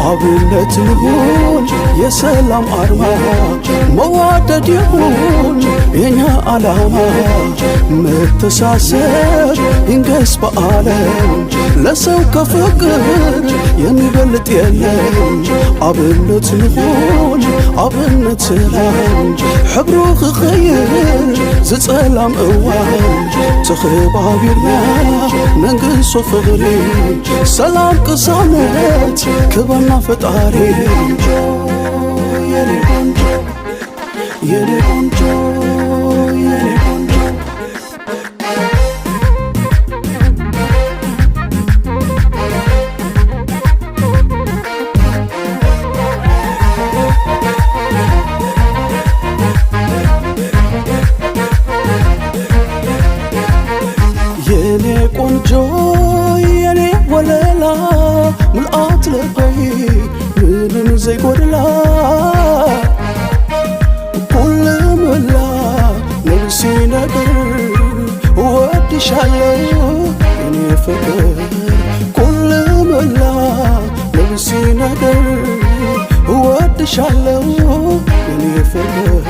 አብነት ልሁን የሰላም አርማ መዋደድ ይሁን የኛ ዓላማ መተሳሰብ ይንገስ በዓለም ለሰው ከፍቅር የሚበልጥ የለም አብነት ልሁን አብነት ሰላም ሕብሩ ክኸይር ዝጸላም እዋን ተኸባቢርና መንግሥቶ ፍቕሪ ሰላም ቅሳነት ክበና ፈጣሪ የኔ ቆንጆ የኔ ቆንጆ የኔ ቆንጆ የኔ ቆንጆ የኔ ወለላ ምልአት ልበይ ምንም ዘይጎድላ ሁሉምላ ነፍሴ ነገር እወድሻለሁ የኔ ፍቅር ሁሉምላ ነፍሴ ነገር እወድሻለሁ የኔ ፍቅር